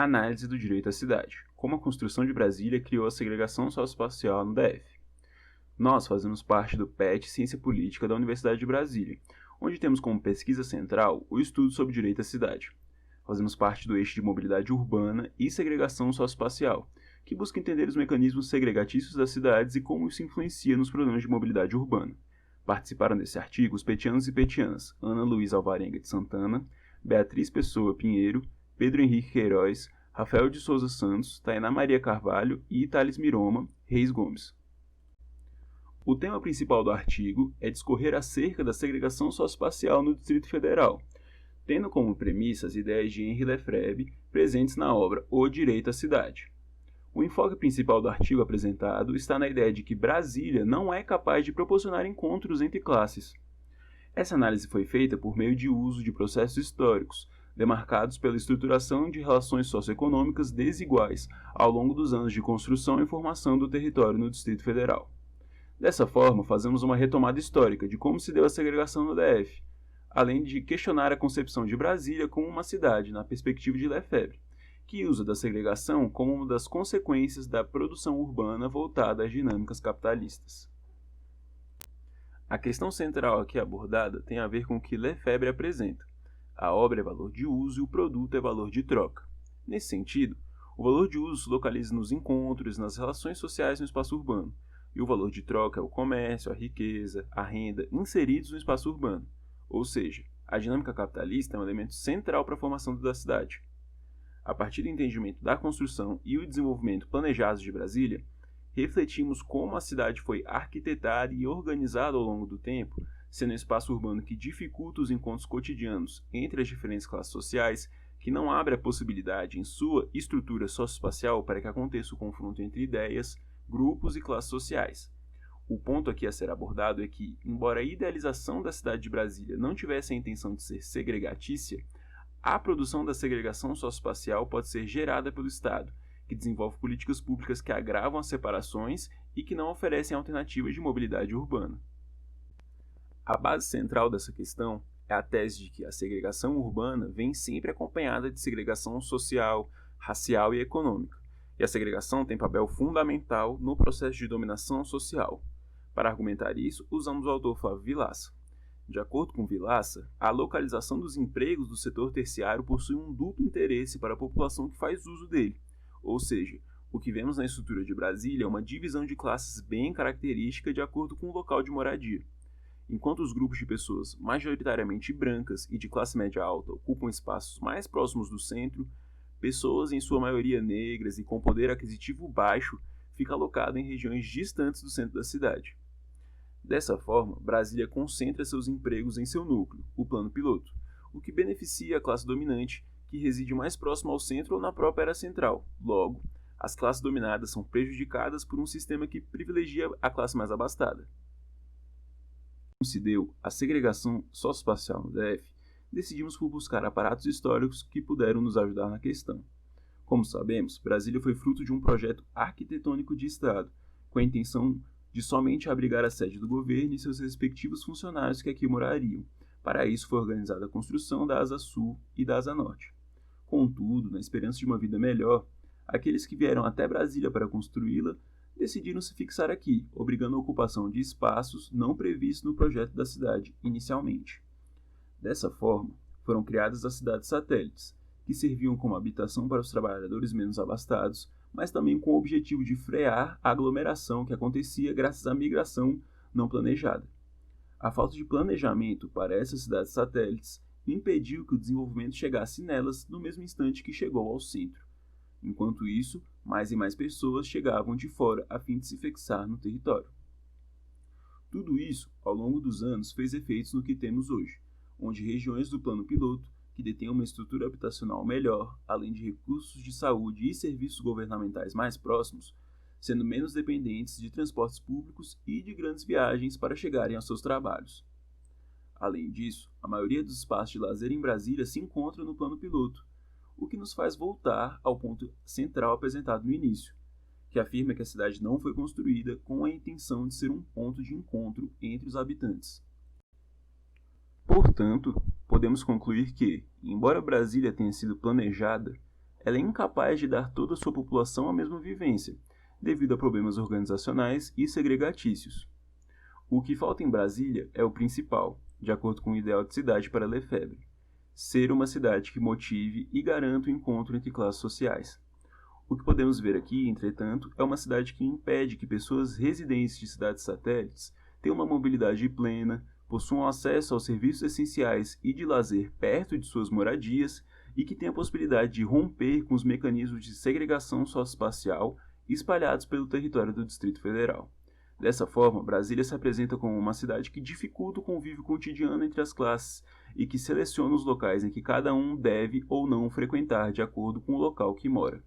Análise do direito à cidade. Como a construção de Brasília criou a segregação socioespacial no DF. Nós fazemos parte do PET Ciência Política da Universidade de Brasília, onde temos como pesquisa central o estudo sobre direito à cidade. Fazemos parte do eixo de mobilidade urbana e segregação socioespacial, que busca entender os mecanismos segregatícios das cidades e como isso influencia nos problemas de mobilidade urbana. Participaram desse artigo os petianos e petianas Ana Luísa Alvarenga de Santana, Beatriz Pessoa Pinheiro, Pedro Henrique Queiroz, Rafael de Souza Santos, Tainá Maria Carvalho e Thales Miroma Reis Gomes. O tema principal do artigo é discorrer acerca da segregação socioespacial no Distrito Federal, tendo como premissa as ideias de Henri Lefebvre presentes na obra O Direito à Cidade. O enfoque principal do artigo apresentado está na ideia de que Brasília não é capaz de proporcionar encontros entre classes. Essa análise foi feita por meio de uso de processos históricos, demarcados pela estruturação de relações socioeconômicas desiguais ao longo dos anos de construção e formação do território no Distrito Federal. Dessa forma, fazemos uma retomada histórica de como se deu a segregação no DF, além de questionar a concepção de Brasília como uma cidade na perspectiva de Lefebvre, que usa da segregação como uma das consequências da produção urbana voltada às dinâmicas capitalistas. A questão central aqui abordada tem a ver com o que Lefebvre apresenta. A obra é valor de uso e o produto é valor de troca. Nesse sentido, o valor de uso se localiza nos encontros e nas relações sociais no espaço urbano, e o valor de troca é o comércio, a riqueza, a renda inseridos no espaço urbano. Ou seja, a dinâmica capitalista é um elemento central para a formação da cidade. A partir do entendimento da construção e o desenvolvimento planejados de Brasília, refletimos como a cidade foi arquitetada e organizada ao longo do tempo, sendo um espaço urbano que dificulta os encontros cotidianos entre as diferentes classes sociais, que não abre a possibilidade em sua estrutura socioespacial para que aconteça o confronto entre ideias, grupos e classes sociais. O ponto aqui a ser abordado é que, embora a idealização da cidade de Brasília não tivesse a intenção de ser segregatícia, a produção da segregação socioespacial pode ser gerada pelo Estado, que desenvolve políticas públicas que agravam as separações e que não oferecem alternativas de mobilidade urbana. A base central dessa questão é a tese de que a segregação urbana vem sempre acompanhada de segregação social, racial e econômica, e a segregação tem papel fundamental no processo de dominação social. Para argumentar isso, usamos o autor Flávio Vilaça. De acordo com Vilaça, a localização dos empregos do setor terciário possui um duplo interesse para a população que faz uso dele, ou seja, o que vemos na estrutura de Brasília é uma divisão de classes bem característica de acordo com o local de moradia. Enquanto os grupos de pessoas majoritariamente brancas e de classe média alta ocupam espaços mais próximos do centro, pessoas em sua maioria negras e com poder aquisitivo baixo ficam alocadas em regiões distantes do centro da cidade. Dessa forma, Brasília concentra seus empregos em seu núcleo, o plano piloto, o que beneficia a classe dominante, que reside mais próximo ao centro ou na própria área central. Logo, as classes dominadas são prejudicadas por um sistema que privilegia a classe mais abastada. Como se deu a segregação socioespacial no DF, decidimos por buscar aparatos históricos que puderam nos ajudar na questão. Como sabemos, Brasília foi fruto de um projeto arquitetônico de Estado, com a intenção de somente abrigar a sede do governo e seus respectivos funcionários que aqui morariam. Para isso foi organizada a construção da Asa Sul e da Asa Norte. Contudo, na esperança de uma vida melhor, aqueles que vieram até Brasília para construí-la decidiram se fixar aqui, obrigando a ocupação de espaços não previstos no projeto da cidade inicialmente. Dessa forma, foram criadas as cidades satélites, que serviam como habitação para os trabalhadores menos abastados, mas também com o objetivo de frear a aglomeração que acontecia graças à migração não planejada. A falta de planejamento para essas cidades satélites impediu que o desenvolvimento chegasse nelas no mesmo instante que chegou ao centro. Enquanto isso, mais e mais pessoas chegavam de fora a fim de se fixar no território. Tudo isso, ao longo dos anos, fez efeitos no que temos hoje, onde regiões do plano piloto, que detêm uma estrutura habitacional melhor, além de recursos de saúde e serviços governamentais mais próximos, sendo menos dependentes de transportes públicos e de grandes viagens para chegarem aos seus trabalhos. Além disso, a maioria dos espaços de lazer em Brasília se encontra no plano piloto, o que nos faz voltar ao ponto central apresentado no início, que afirma que a cidade não foi construída com a intenção de ser um ponto de encontro entre os habitantes. Portanto, podemos concluir que, embora Brasília tenha sido planejada, ela é incapaz de dar toda a sua população a mesma vivência, devido a problemas organizacionais e segregatícios. O que falta em Brasília é o principal, de acordo com o ideal de cidade para Lefebvre: ser uma cidade que motive e garanta o encontro entre classes sociais. O que podemos ver aqui, entretanto, é uma cidade que impede que pessoas residentes de cidades satélites tenham uma mobilidade plena, possuam acesso aos serviços essenciais e de lazer perto de suas moradias e que tenham a possibilidade de romper com os mecanismos de segregação socioespacial espalhados pelo território do Distrito Federal. Dessa forma, Brasília se apresenta como uma cidade que dificulta o convívio cotidiano entre as classes e que seleciona os locais em que cada um deve ou não frequentar de acordo com o local que mora.